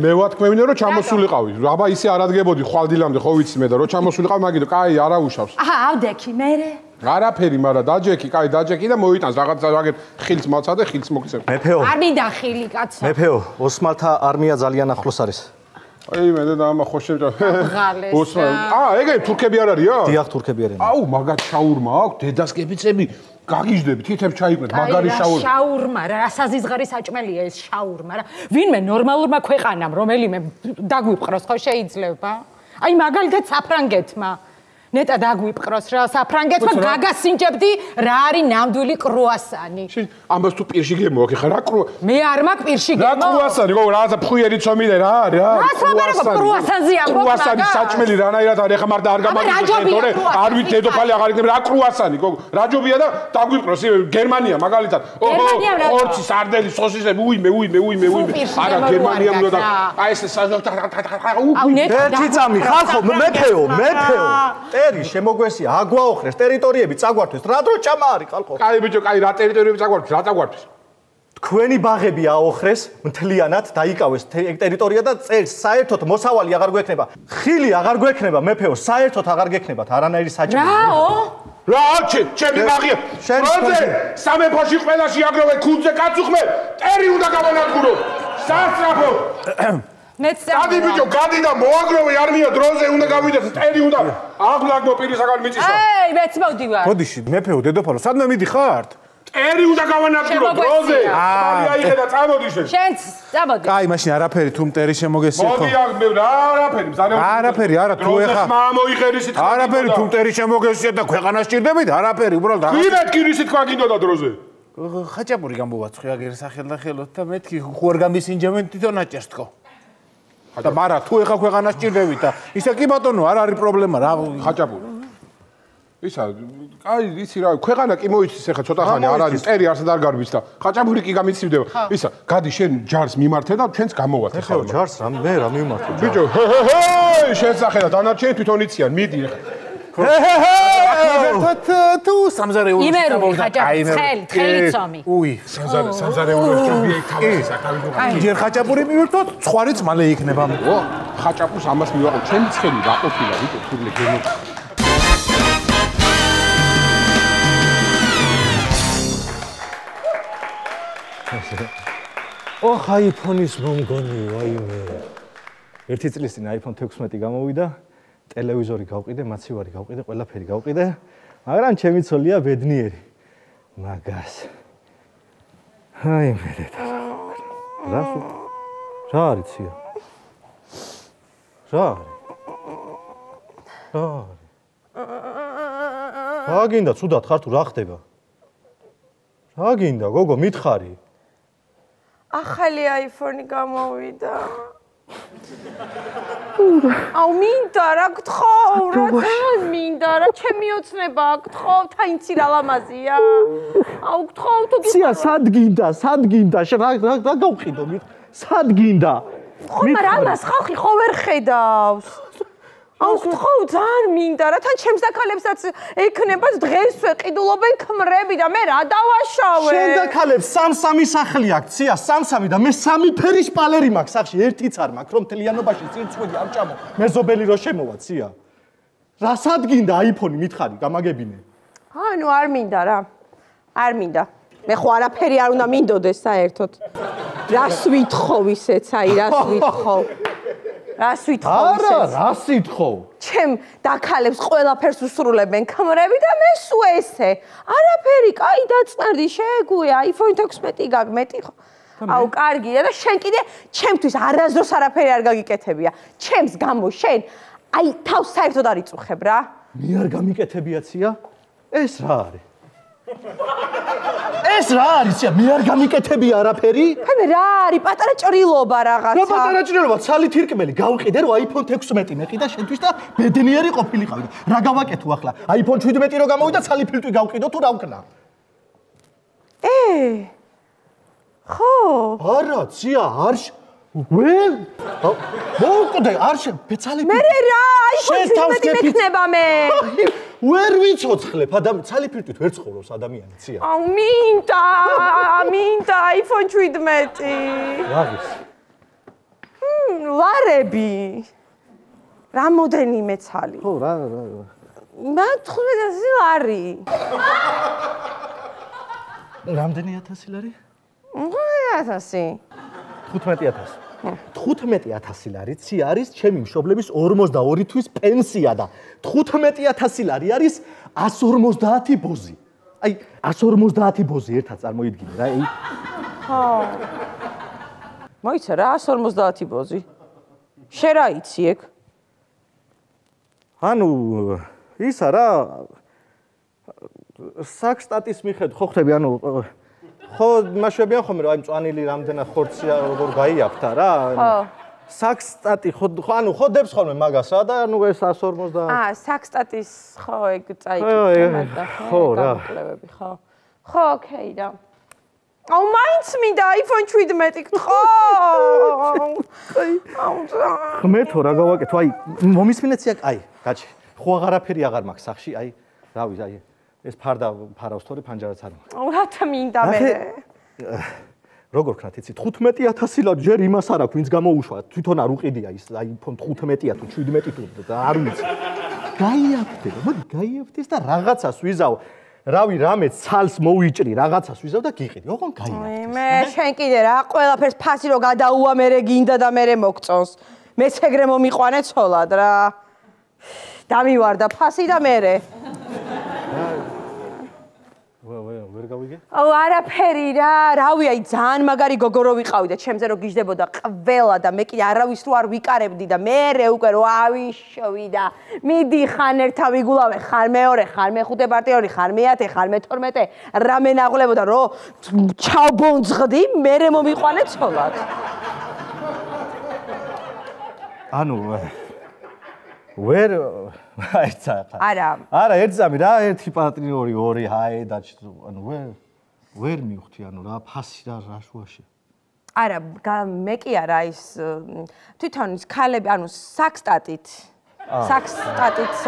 მე ვათქმევინე რომ ჩამოსულიყავი. აბა ისე არ ადგებოდი ხვალდილამდე ხო ვიცი მე და რომ ჩამოსულიყავი მაგით კაი არა უშავს. აჰა ავდექი მერე? არაფერი მაგრამ დაჯექი კაი დაჯექი და მოიტანს რაღაცა ვაგერ ხილს მოცა და ხილს მოგცემ. მეფეო. არ მინდა ხილი კაცო. მეფეო ოსმალთა არმია ძალიან ახლოს არის. აი მე და ამა ხო შემჭა. ღალეს. ეგ თურქები არ არიან? დიახ, თურქები არიან. აუ, მაგათ შაურმა აქვს, დედას კებიცები. გაგიჟდები, თითებს ჩაიყვეთ, მაგარი შაურმა. შაურმა, რა საზიზღარი საჭმელია ეს შაურმა რა. ვინმე ნორმალურმა ქვეყანამ, რომელიმე დაგვიპყროს ხო შეიძლება? აი მაგალითად საფრანგეთმა. ნეტა დაგვიპყროს რა საფრანგეთმა გაგასინჯებდი რა არის ნამდვილი კრუასანი. ამას თუ პირში გემოაქ ხა რა მე არ მაქვს პირში გემო. რა კრუასანი, გო რა ფხვიერი ცომილე რა კრუასანზე ამბობ მაგა. კრუასანი საჭმელი რანაირად არის ხა მარტო არ გამაგიჟებს თორე არ ვიცი დედოფალი აღარ იქნება რა კრუასანი, გო რა ჯობია და დაგვიპყროს გერმანია მაგალითად. ხორცი, სარდელი, სოსისები, უიმე. არა გერმანია უნდა და აი ეს ერთი წამი ხალხო მეფეო ტერი შემოგვესია აგვაოხრეს ტერიტორიები წაგვართვის რა დრო ჭამა არის ხალხო კაი ბიჭო კაი რა ტერიტორიები წაგვართვის რა წაგვართვის თქვენი ბაღები აოხრეს მთლიანად დაიკავეს ტერიტორია და წერს საერთოდ მოსავალი აღარ გვექნება ხილი აღარ გვექნება მეფეო საერთოდ აღარ გექნებათ არანაირი საჭმელი რა ჩემი ბაღია პროზე სამეფოში ყველაში აგროვე ქუნძზე კაცუხმე ტერი უნდა გავანადგურო სასწრაფო გადი ბიჭო, გადი და მოაგროვე არმია დროზე უნდა გავიდეთ, ტერი უნდა აღლაგმო პირისაგან მიწისა. ეი, მეც მოვდივარ. გოდიში, მეფეო, დედოფალო, სადმე მიდიხართ? ტერი უნდა გავანადგურო დროზე. აიხედა და წამოდი შენ. შენც წამოდი. კაი, მაშინ არაფერი თუ მტერი შემოგესია ხო? მოდი მე არაფერი, მზადე. არაფერი, არა თუ ეხა. მოიხერისით. არაფერი თუ მტერი შემოგესია და ქვეყანა სჭირდებით, არაფერი, უბრალოდ რა. ვინმე კირისით თქვა გინდოდა დროზე. ხაჭაპური გამოვაცხი აგერ სახელ და ხელოთ და მეთქი ხوار გამისინჯებენ თვითონ აჭერს თქო. და მარა თუ ეხა ქვეყანას ჭირდებით და ისე კი ბატონო არ არის პრობლემა რა ხაჭაპური ისა აი იცი რა ქვეყანა კი მოიცის ეხა ცოტა ხანი არ არის ტერი არსად არ გარბის და ხაჭაპური კი გამიცივდება ისა გადი შენ ჯარს მიმართე და ჩვენც გამოვათ ეხლა ჯარს მე რა მიმართე ბიჭო შენ სახელა დანარჩენი თვითონ იციან მიდი ეხა თუ სამზარეულოს იმერული ხაჭაპური თხელი ცომი უი სამზარეულოს ჯობია იქ თავი ჯერ ხაჭაპური მივირთოთ ცხوارიც მალე იქნება ო ხაჭაპურს ამას მივაყო ჩემი ცხელი დაყოფილა ვიტო თურმე გემო ოხ აიფონის მომგონი ვაიმე ერთი წლის წინ iPhone 16 გამოვიდა ტელევიზორი გავყიდე, მაცივარი გავყიდე, ყველაფერი გავყიდე, მაგრამ ჩემი ცოლია ბედნიერი. მაგას. აი მე რა არის ცია? რა გინდა, ცუდად ხარ თუ რა ხდება? რა გინდა, გოგო, მითხარი? ახალი iPhone გამოვიდა. აუ მინდა რა გთხოვ რა მინდა რა ჩემი ოცნება გთხოვ თაინცი რა ლამაზია აუ გთხოვ თუ გიცია სად გინდა რა გავყიდო სად გინდა ხო მაგრამ ამას ხალხი ხო ვერ ხედავს აუ გთხოვ ძალიან მინდა რა თან ჩემს დაქალებსაც ექნება დღესვე ყიდულობენ ქმრები და მე რა დავაშავე შენ დაქალებს სამ-სამი სახლი აქვს ცია სამ-სამი და მე სამი ფერის პალერი მაქვს სახში ერთიც არ მაქვს რომ თლიანობაში წინწყვეტი არ ჭამო მეზობელი რო შემოვა ცია რა სად გინდა iPhone მითხარი გამაგებინე ანუ არ მინდა რა არ მინდა მე ხო არაფერი არ უნდა მინდოდეს საერთოდ რას ვითხოვ ისეც აი რას ვითხოვ რას ვითხოვ ისეც არა რას ვითხოვ ჩემ დაქალებს ყველაფერს უსრულებენ ქმრები და მე სულ ესე არაფერი კაი დაწყნარდი შეეგუე iPhone 16 გაგმეტი ხო აუ კარგია და შენ კიდე ჩემთვის არასდროს არაფერი არ გაგიკეთებია ჩემს გამო შენ აი თავს საერთოდ არ იწუხებ რა მე არ გამიკეთებიაცია ეს რა არის ეს რა არის ცია მე არ გამიკეთებია არაფერი მე რა არის პატარა ჭრილობა რაღაცა რა პატარა ჭრილობა ცალით ირკმელი გავყიდე რომ iPhone 16 მეყიდა შენთვის და ბედნიერი ყოფილიყავი რა გავაკეთო ახლა iPhone 17 რო გამოვიდა ცალი ფილტვი გავყიდო თუ რა ვქნა ხო არა ცია არ მოვკვდე არ ბეცალი მე რა iPhone 17 მექნება მე ვერ ვიცოცხლებ ცალი ფილტვით ვერ ცხოვრობს ადამიანი ცია აუ მინდა iPhone 17 რა გის ლარები რამოდენიმე ცალი ხო რა მე 1500 ლარი რამდენი 1000 ლარი 1000 15000 15,000 ლარი არის ჩემი მშობლების 42 თვის პენსია და 15,000 ლარი არის 150 ბოზი. აი 150 ბოზი ერთად წარმოიდგინე რა, აი. ხო. მოიცა რა 150 ბოზი. შენ რა იცი ეგ? ანუ ისა რა საქსტატის მიხედვით ხო ხდები, ანუ ხო მაშებიან ხომ რა, აი მწვანილი რამდენად ხორცია როგორ გაიაფთა რა. ხო. საქსტატი ხო ანუ ხო დებს ხოლმე მაგას რა და ანუ ეს 150. საქსტატის ხო ეგ წაიკითხე და ხო რა. ხო. ხო, ოკეი რა. აუ მაინც მინდა iPhone 17 გთხო. ხმეთო რა გავაკეთო, აი მომისმინეცია, აი გაჩი. ხო აღარაფერი აღარ მაქვს სახში, აი რავი, აი ეს ფარავს თორე ფანჯარაც არ მაქვს. აუ რათა მინდა მე. როგორ ქნათ იცით 15,000 ლარი ჯერ იმას არ აქვს ვინც გამოუშვა თვითონ არ უყიდია ის iPhone 15-ია თუ 17 თუ არ ვიცი გაიაფთე მოდი გაიაფთეს და რაღაცას ვიზავ რავი რამე ცალს მოვიჭრი რაღაცას ვიზავ და გიყიდი ოღონ გაიაფთე მე შენ კიდე რა ყველაფერს ფასი რო გადაუვა მე გინდა და მე მოგწონს მეც ეგრე მომიყვანე ცოლად რა დამივარდა ფასი და მე ვერ გავიგე? აუ არაფერი რა, რავი აი ძალიან მაგარი გოგო რო ვიყავი და ჩემზე რო გიждდებოდა ყველა და მე კიდე არავის რო არ ვიკარებდი და მე უკვე რო ავიშოვი და მიდიხან ერთა ვიგულავე ხარ მეორე, ხარ მეხუთე პარტიორი, ხარ მე-10, ხარ მე-12, რამე ნაღლებოდა რო ჩავბონძღდი, მე მომიყვანე ცოლად. ანუ ვერ აიცა ხა. არა, ერთზამი რა, ერთი პარტნიორი, ორი, ჰაი და ანუ ვერ მივხვდი, ანუ რა ფასი რა შუაში. არა, მე კი არა ის თვითონ ის ქალები, ანუ საქსტატით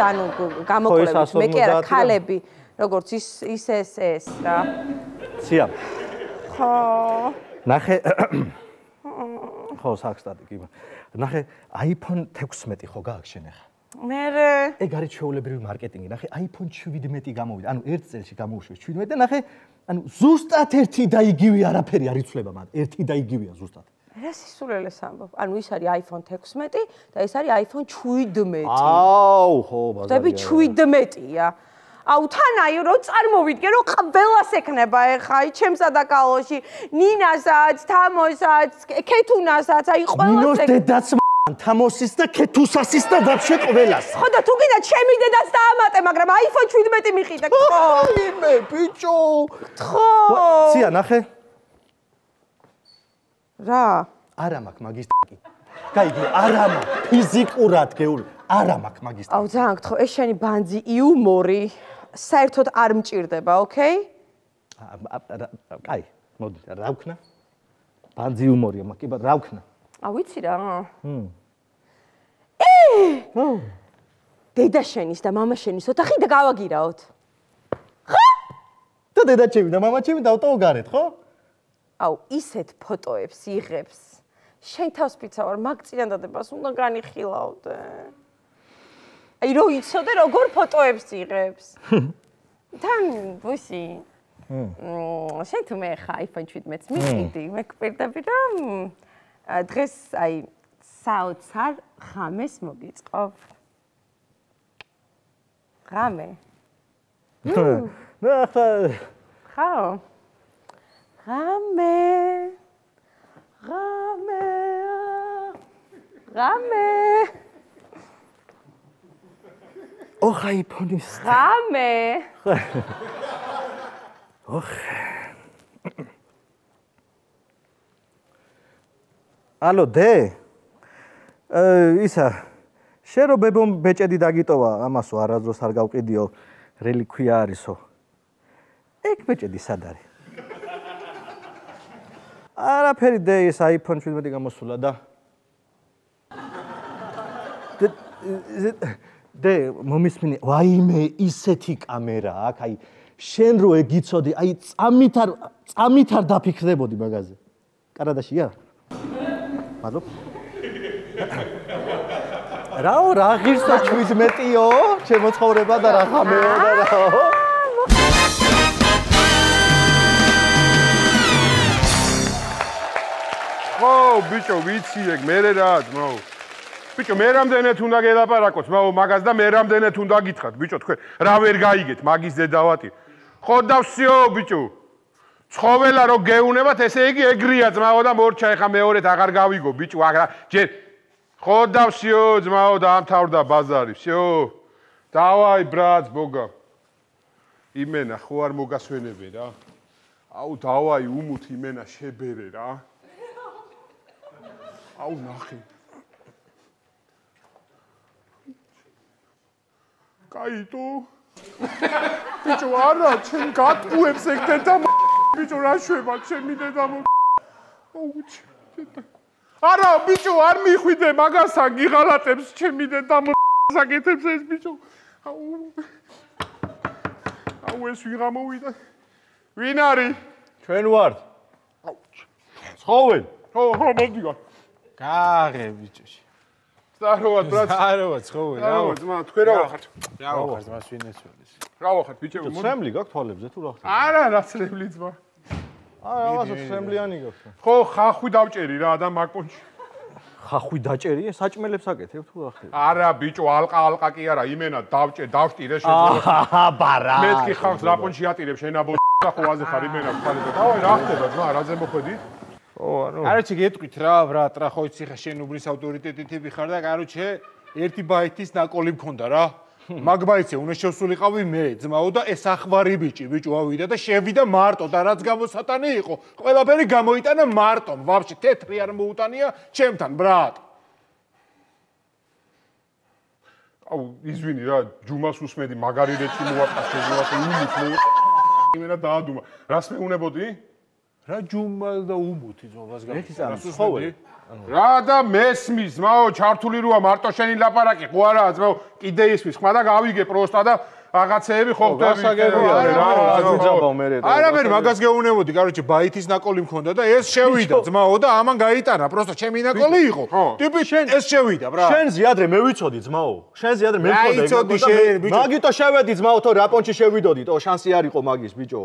ანუ გამოკვლევით, მე კი არა ქალები, როგორც ის ეს რა. ცია. ხო. ნახე ხო, საქსტატი კი. ნახე, iPhone 16 ხო გააქვს შენ ახლა? მერე ეგ არის ჩვეულებრივი მარკეტინგი. ნახე, iPhone 17 გამოვიდა. ანუ ერთ წელში გამოუშვეს 17 და ნახე, ანუ ზუსტად ერთი და იგივე არაფერი არ იცვლება მათ. ერთი და იგივეა ზუსტად. რა სისულელეს ამბობ? ანუ ის არის iPhone 16 და ეს არის iPhone 17. აუ, ხო, ბაზარია. ხდები 17-ია. აუ თანაი რო წარმოვიდგე რომ ყველას ეკნება ეხა აი ჩემსა და კალოში ნინასაც, თამოსაც, ქეთუნასაც, აი ყველას ნინოს დედაც თამოსის და ქეთუსასის და ვაფშე ყველას. ხო და თუ კიდე ჩემი დედაც დაამატე, მაგრამ iPhone 17 მიყიდა. ხო, იმე ბიჭო. ხო. ცია ნახე. რა? არა მაქვს მაგის ტაკი. გაიგე, არა მაქვს ფიზიკურად გეული. არა მაქვს მაგის ტაკი. აუ ძალიან გთხოვ, ეს შენი ბანძი იუმორი საერთოდ არ მჭირდება, ოკეი? კაი, მოდი, რა ვქნა? ბანძი იუმორია, მაგრამ რა ვქნა? ვიცი რა. დედა შენის და მამა შენის ოთახი და გავაგირაოთ. ხო? და დედა ჩემი და მამა ჩემი დავტოვო გარეთ, ხო? აუ, ისეთ ფოტოებს იღებს. შენ თავს ფიცავარ, მაგ წინადადებას უნდა განიხილავდე. აი რო იცოდე როგორ ფოტოებს იღებს. თან, ვისი. შენ თუ მე ხა iPhone 17-ს მიყიდი, მე გვპირდები რომ დღეს აი საოცარ ღამეს მოგიწყობ. ღამე? ნახე. ხო. ღამე. ღამე. ღამე. ოხ iPhone-ის. ღამე. ოხ. ალო დე ისა შენ რო ბებომ ბეჭედი დაგიტოვა ამასო არასდროს არ გავყიდიო რელიკვია არისო ეგ ბეჭედი სად არის არაფერი დე ეს iPhone 17 გამოსულა და დე მომისმინე ვაიმე ისეთი კამერა აქ აი შენ რო ეგ იცოდი აი წამით არ დაფიქრდებოდი მაგაზე კარადაშია მადლობ. რაო რა ღირსო 17-იო, ჩემო ცხოვრება და რა ხამეო და რაო. ხო, ბიჭო, ვიცი ეგ, მე რა, ძმაო. ბიჭო, მე რამდენად უნდა გელაპარაკოთ, ძმაო, მაგას და მე რამდენად უნდა გითხრათ, ბიჭო, თქვენ რა ვერ გაიგეთ, მაგის ზედავატი. ხო და ვსიო, ბიჭო. ცხოველა რო გეუნებათ, ესე იგი ეგრია, ძმაო და მორჩა, ეხა მეორედ აღარ გავიგო, ბიჭო, აგრა, ჯერ ხო და ვსიო, ძმაო, დაამთავრდა ბაზარი, ვსიო. დავაი, ბრატ, ბოგა. იმენა ხო არ მოგასვენებე რა. აუ, დავაი, უმუთ იმენა შებერე რა. აუ, ნახე. კაიტო. ბიჭო, არა, ჩემ გატყუებს ეგ დედა ბიჭო, რა შვება, ჩემი დედა აუ, არა, ბიჭო, არ მიხვიდე მაგასთან გიღალატებს ჩემი დედა საკეთებს ეს ბიჭო. აუ, ეს ვიღა მოვიდა. ვინ არის? ჩვენ ვართ. ცხოველი. ხო, მოდივა. გააღე ბიჭოში. ზაროა, ბრატ. ზაროა, ცხოველი. რა, ძმა, თქვენ რა ვახართ? რა ვახართ, მას ვინ ეცოდეს? რა ვახართ, ბიჭო? ცრემლი გაქვთ თვალებზე თუ რა ხდება? არა, რა ცრემლი ძმა. რაღაცა ცრემლიანი გაქვთ. ხო, ხახვი დავჭერი რა და მაგპონჩი. ხახვი დაჭერია, საჭმელებს აკეთებ თუ რა ხდება? არა, ბიჭო, ალყა კი არა, იმენა დავჭირე შეძლო. ბარა. მეთქი ხავს რაპონჩი ატირებ შენაბო და ხო აზე ხარ იმენა ხარ და დავაი რა ხდება ძმა, რაზე მოხვედით? კაროჩე გეტყვით რა, ბრატ, რა ხო იცი ხა შენ უბრის ავტორიტეტები ხარ და კაროჩე ერთი ბაითის ნაკოლი მქონდა რა. მაგ ბაითზე უნდა შევსულიყავი მე, ძმაო და ეს ახვარი ბიჭი, ბიჭო ავიდა და შევიდა მარტო და რაც გამოსატანი იყო, ყველაფერი გამოიტანა მარტო, ვაფშე თეთრი არ მოუტანია ჩემთან, ბრატ. აუ, ისვინი რა, ჯუმას უსმედი, მაგარი რეჩი მოვაყა შეგვაყო, იმენა დაადუმა. რას მეუნებოდი? რა ჯუმალ და უმუთი ძმობას ცხოველი. რა და მესმის, მაო, ჩართული როა მარტო შენი ლაპარაკი, ხო არა, ძმაო, კიდე ისმის, ხმა და გავიგე პროსტა და რაღაცეები ხო ხდები. არა, მე მაგას გეუნებოდი, კაროჩე, ბაითის ნაკოლი მქონდა და ეს შევიდა, ძმაო და ამან გაიტანა, პროსტა ჩემი ნაკოლი იყო. ტიპი შენ ეს შევიდა, ბრა. შენზე ადრე მე ვიცოდი, ძმაო. შენზე ადრე მე მქონდა. აიცოდი შენ, ბიჭო. მაგიტო შევედი, ძმაო, თო რაპონჩი შევიდოდი, თო შანსი არ იყო მაგის, ბიჭო.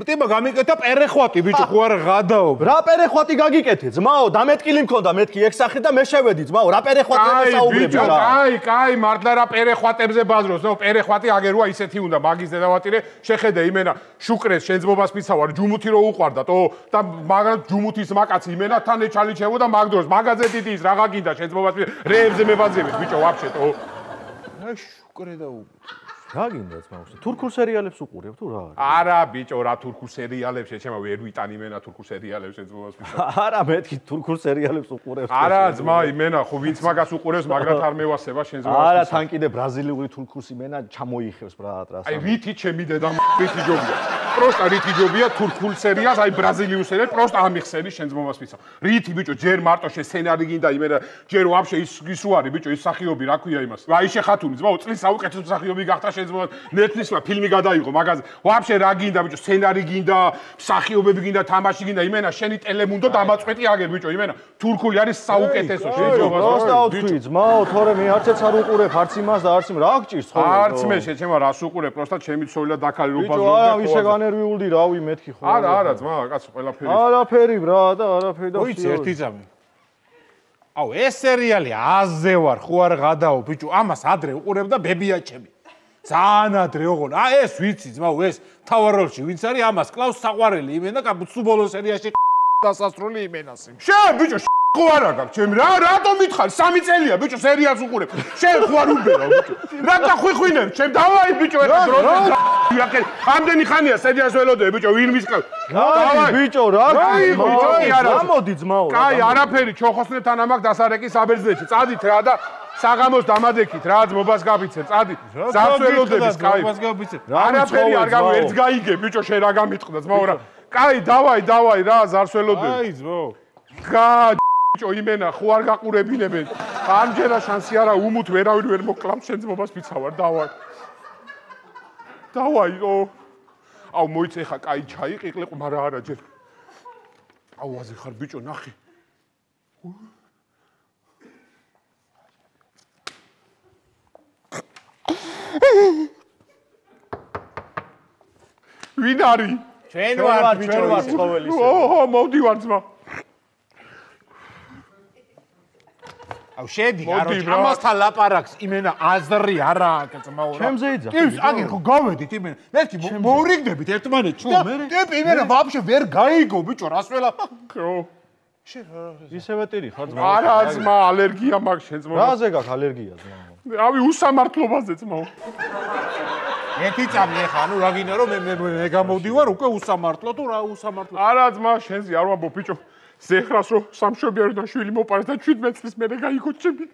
ტიპა გამიკეთა პერეხვატი, ბიჭო, ხო არა ღადაო. რა პერეხვატი გაგიკეთე, ძმაო, და მეთკილი მქონდა, მეთკი ეგ სახე და მე შევედი, ძმაო, რა პერეხვატზე საუბრები რა. კაი, მართლა რა პერეხვატებზე ბაზრობს, ნო, პერეხვატი აგერუა ისეთი უნდა მაგის დედავატირე, შეხედე იმენა, შუკრეს შენ ძმობას მიცავარ, ჯუმუთი რო უყვარდა, თო და მაგრამ ჯუმუთის მაკაცი იმენა თან ეჩალიჩებოდა მაგ დროს, მაგაზე დიდი ის რაღა გინდა შენ ძმობას რეებზე მებაძებით, ბიჭო, ვაფშე, თო. რა შუკრე და რა გინდა ძმაო? თურქულ სერიალებს უყურებ თუ რა? არა, ბიჭო, რა თურქულ სერიალებს შეჩემა ვერ ვიტან იმენა თურქულ სერიალებს შენ ძმობას მიცავარ. არა, მეთქი თურქულ სერიალებს უყურებ. არა, ძმა, იმენა, ხო ვინც მაგას უყურებს, მაგრად არ მევასება შენ ძმობას. არა, თან კიდე ბრაზილიური თურქულს იმენა ჩამოიხევს ბრატ რა. აი, რითი ჩემი დედა რითი ჯობია. პროსტა რითი ჯობია თურქულ სერიალს, აი ბრაზილიურ სერიალს, პროსტა ამიხსენი შენ ძმობას მიცავ. რითი ბიჭო, ჯერ მარტო შენ სცენარი გინდა იმენა, ჯერ ვაფშე ის უარი ბიჭო, ის მსახიობი, რა ქვია იმას? ვაიშე ხათუნი, ძმა, წლის საუკეთესო მსახიობი გახდა შენ ძმობას. ნეტფლიქსმა ფილმი გადაიღო მაგაზე. ვაფშე რა გინდა ბიჭო, სცენარი გინდა, მსახიობები გინდა, თამაში გინდა, იმენა შენი ტელემუნდო დამაწყვეტი აგერ ბიჭო, იმენა თურქული არის საუკეთესო შენ ძმობას. პროსტა ვთქვი, ძმაო, თორე მე არცეც არ უყურებ, არც იმას და არც იმ რა გჭირს ხო? არც მე შეჩემა რას უყურებ, პროსტა ჩემი ცოლილა დაქალი რო ბაზრობ. ბიჭო, არა, ვისე განერვიულდი, რავი, მეთქი ხო? არა, ძმა, კაცო, ყველაფერი. არაფერი ბრა და არაფერი და ვიცი ერთი ძამი. აუ, ეს სერიალი აზე ვარ, ხო არ ღადაო, ბიჭო, ამას ადრე უყურებდა ბებიაჩები. ძალიან ადრე ოღონ. ეს ვიცი, ძმაო, ეს თავარ როლში ვინც არის, ამას კლავს საყვარელი იმენა, კაბუცუ ბოლო სერიაში დასასრული იმენას. შენ ბიჭო, ხო არა გაქვს ჩემი რა, რატომ მითხარი? 3 წელია ბიჭო სერიალს უყურებ. შენ ხო არ უბერავ ბიჭო. რა გახვიხვინებ? ჩემ დავაი ბიჭო, ეს დროზე. ამდენი ხანია სერიალს ველოდები ბიჭო, ვინ მისკავ? დავაი ბიჭო, რა ბიჭო, გამოდი ძმაო. კაი, არაფერი, ჩოხოსნებთან ამაკ დასარეკი საბერძნეთში. წადით რა და საღამოს დამადექით რა ძმობას გაბიცე, წადით. ზარსველოდების კაი. არაფერი არ გამო ერთს გაიგე ბიჭო, შენ რა გამიტყდა ძმაო რა. კაი, დავაი რა, ზარსველოდები. აი ძმო. გა ბიჭო, იმენა ხო არ გაყურებინებენ. ამჯერა შანსი არა, უმუთ ვერავინ ვერ მოკლამ შენ ძმობას მიცავარ, დავაი. აუ მოიცე ხა კაი ჩაი, ყიყლი ყმა რა არა ჯერ. აუ აზე ხარ ბიჭო, ნახე. ვინ არის? ჩვენ ვართ ბიჭო, ცხოველი. ოჰო, მოვდივარ ძმა. ძმაო, შედი, არო, ამასთან ლაპარაკს იმენა აზრი არა აქვს, ძმაო. ჩემზე იძახ. კი, აგერ ხო გავედით იმენა. მეთქი მოვრიგდებით ერთმანეთში და ტიპ იმენა ვაფშე ვერ გაიგო, ბიჭო, რას ველა. ისევე ტირი ხარ ძმაო. არა ძმა, ალერგია მაქვს შენ ძმაო. რაზე გაქვს ალერგია ძმაო? რავი, უსამართლობაზე ძმაო. ერთი წამი ეხა, ანუ რა გინდა რომ მე გამოვდივარ უკვე უსამართლო თუ რა უსამართლო. არა ძმა, შენზე არ ვამბობ ბიჭო. ზეხრას რო სამშობიაროდან შვილი მოპარეს და 17 წლის მერე გაიგო ჩემი.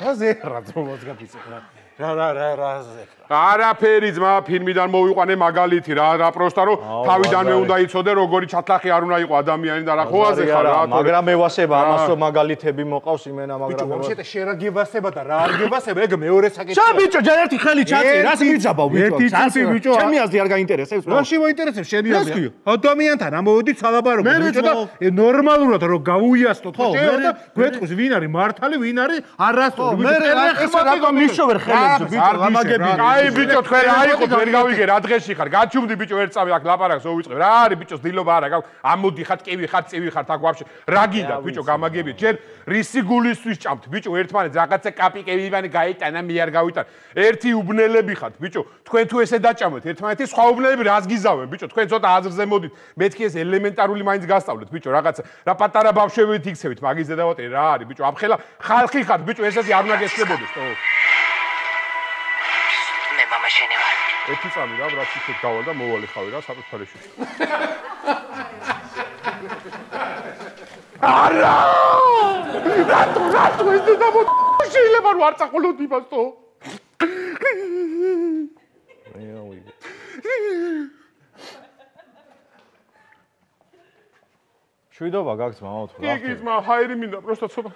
რა ზეხრა ძმას გაფიცე რა. რა ზეხრა. არაფერი ძმა, ფილმიდან მოვიყვანე მაგალითი რა პროსტა რომ თავიდანვე უნდა იცოდე როგორი ჩათლახი არ უნდა იყო ადამიანი და რა ხოაზე ხარ რა. მაგრამ მევასება ამას რომ მაგალითები მოყავს იმენა მაგრამ ვაფშე შენ რა გებასება და რა არ გებასება ეგ მეორე საკითხია. შა ბიჭო, ჯერ ერთი ხელი ჩაწი, რას მიძაბავ ბიჭო? ერთი წუთი ბიჭო. ჩემი აზრი არ გაინტერესებს? რაში მოინტერესებს შენი აზრი? ადამიანთან ამოვედით სალაპარაკო ბიჭო და ნორმალურად რომ გავუიასტოთ ხო შენ და გვეტყვის ვინ არის მართალი, ვინ არის არასწორი ბიჭო. მე ესე რატომ მიშოვერ ხელებზე ბიჭო, ამაგები. აი ბიჭო, თქვენ რა იყოთ, ვერ გავიგე რა დღეში ხარ. გაჩუმდი ბიჭო, ვერ წავი აქ ლაპარაკს ვუიწყებ. რა არის ბიჭო, დილობა არა გაქვს. ამოდი ხარ, ტკივი ხარ, წივი ხარ, აქ ვაფშე. რა გინდა ბიჭო, გამაგებიეთ. ჯერ რისი გულისთვის ჭამთ ბიჭო, ერთმანეთს რაღაცა კაპიკები გაიტანა, მე არ გავიტან. ერთი უბნელები ხართ ბიჭო, თქვენ თუ ესე დაჭამოთ ერთმანეთი, სხვა უბნელები რას გიზავენ ბიჭო, თქვენ ცოტა აზრზე მოდით. მეთქი ეს ელემენტარული მაინც გასწავლეთ ბიჭო, რაღაცა რა პატარა ბავშვებით იქცევით, მაგის დედავატი რა არის ბიჭო, ამხელა ხალხი ხართ ბიჭო, ესეთი არ უნდა გესწრებოდეს, ხო? ერთი წამი რა, რაც ისეთ გავალ და მოვალე ხავი რა საკუთარეში. არა! რატო ეს დაბო შეიძლება რომ არ წაყოლოთ იმასო? შვიდობა გაქვს ძმაო თუ რა? კი, ძმა, ჰაერი მინდა, პროსტა ცოტა.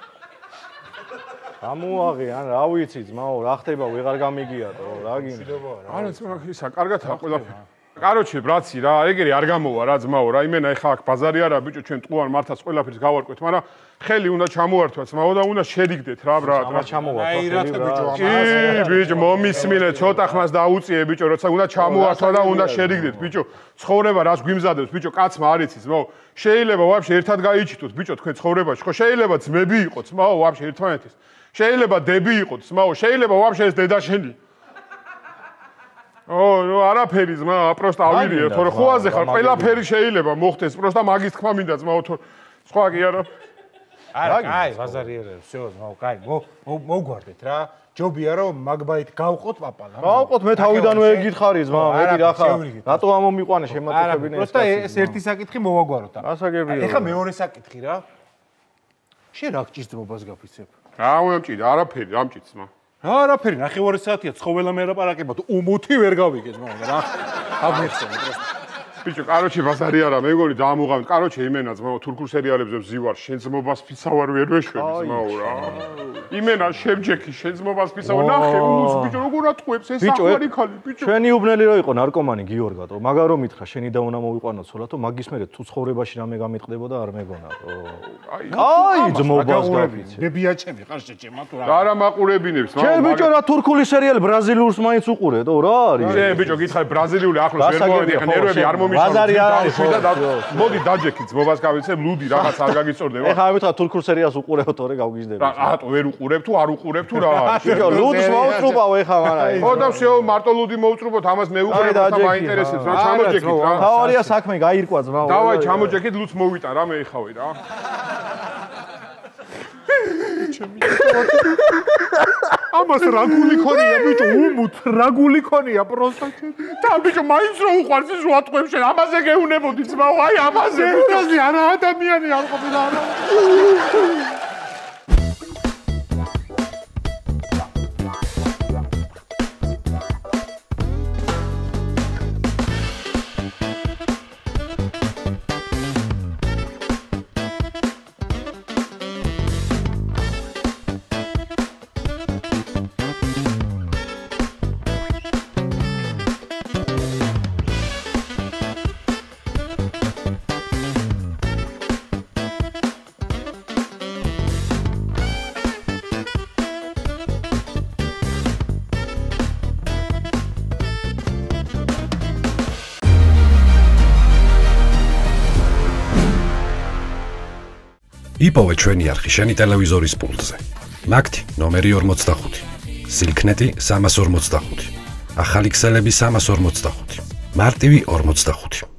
ამოაღე, ან რა ვიცი ძმაო, რა ხდება, ვეღარ გამიგიატო, რა გინდა? არა ძმა, ისა კარგათაა ყველაფერი. კაროჩე, ბრაცი რა, ეგერი არ გამოვა რა ძმაო, რა იმენა ეხა აქ ბაზარი არა, ბიჭო, ჩვენ ტყუარ მართას ყველაფერს გავარკვეთ, მაგრამ ხელი უნდა ჩამოართვა ძმაო და უნდა შერიგდეთ რა ბრატ. ამა ჩამოვა ხელი ბიჭო. კი, ბიჭო, მომისმინე, ცოტა ხმას დაუწიე ბიჭო, როცა უნდა ჩამოართვა და უნდა შერიგდეთ, ბიჭო. ცხოვრება რას გვიმზადებს, ბიჭო, კაცმა არ იცის, ძმაო. შეიძლება ვაფშე ერთად გაიჩიტოთ, ბიჭო, თქვენ ცხოვრებაში, ხო შეიძლება ძმები იყოთ, ძმაო, ვაფშე ერთმანეთის. შეიძლება დები იყოთ, ძმაო, შეიძლება ვაფშე ეს დედა შენი. ნუ არაფერი ძმა, პროსტა ავირიე, თორე ხოაზე ხარ, ყველაფერი შეიძლება მოხდეს, პროსტა მაგის თქმა მინდა ძმაო, თორე სხვა კი არა. არა, კაი, ბაზარიერე, всё, ძმაო, კაი, მოგვარდეთ რა. ჯობია რომ მაგბაით გავყოთ პაპალა. გავყოთ, მე თავიდანვე გითხარი ძმა, მეტი რა ხარ? რატო ამომიყვანე შემაწეფებინე ეს? პროსტა ეს ერთი საკითხი მოვაგვაროთ. ასაგებია. ეხა მეორე საკითხი რა. შენ რა გჭირს ძმობას გაფიცებ? რა მომჭირდა, არაფერი, რა მჭირს ძმა. არაფერი, ნახევარი საათია ცხოველა მერაპარაკებად, უმუთი ვერ გავიგე ძმა, რა. აღიხსენე პროსტა. ბიჭო, კაროჩე ბაზარი არა, მე მგონი დაამოღავთ. კაროჩე იმენა ძმაო, თურქულ სერიალებზე ვზივარ, შენ ძმობას ფიცავარ ვერ ვეშვები ძმაო რა. იმენა შემჯექი, შენ ძმობას ფიცავარ, ნახე, ულუს ბიჭო, როგორ ატყუებს ეს საყვარი ხალი, ბიჭო. ჩვენი უბნელი რო იყო ნარკომანი გიორგატო, მაგა რომ მითხრა, შენი და უნდა მოვიყვანოთ ცოლათო, მაგის მერე თუ ცხოვრებაში რამე გამიტყდებოდა არ მეგონათო. აი, ძმობას გაფიცე. ბებიაჩემი ხარ შეჭემა თუ რა. რა მაყურებინებს, მაგრამ შენ ბიჭო რა თურქული სერიალი ბრაზილიურს მაინც უყურეთო, რა არის? შენ ბიჭო, გითხარი ბრაზილიული ახლოს ვერ მოვედი, ხა ნერვები არ ბაზარი არის, მოდი დაჯექი ძმობას გავიცე, ლუდი რაღაც არ გაგიწორდება. ეხლა ამით თურქულ სერიალს უყურებ თორე გავგიჟდები. რატო ვერ უყურებ თუ არ უყურებ თუ რა არის? ბიჭო, ლუდს მოუწრუბავ ეხლა მაგრამ. ხო და всё, მარტო ლუდი მოუწრუბოთ, ამას მე უყურებ და მაინტერესებს რა, ჩამოჯექით რა. თავარია საქმე გაირკვა ძმაო. დავაი, ჩამოჯექით, ლუდს მოვიტან რა, მე ეხავი რა. ამას რა გული ქონია ბიჭო, უმუთ რა გული ქონია პროსტა. და ბიჭო, მაინც რო უყვარს ის რო ატყვევ შენ, ამაზე გეუნებოდი ძმაო, აი ამაზე. ეს არა ადამიანი არ ყოფილა არა. იპოვე ჩვენი არხი შენი ტელევიზორის პულტზე. მაგთი ნომერი 45. სილქნეტი 345. ახალი ქსელები 345. მარტივი 45.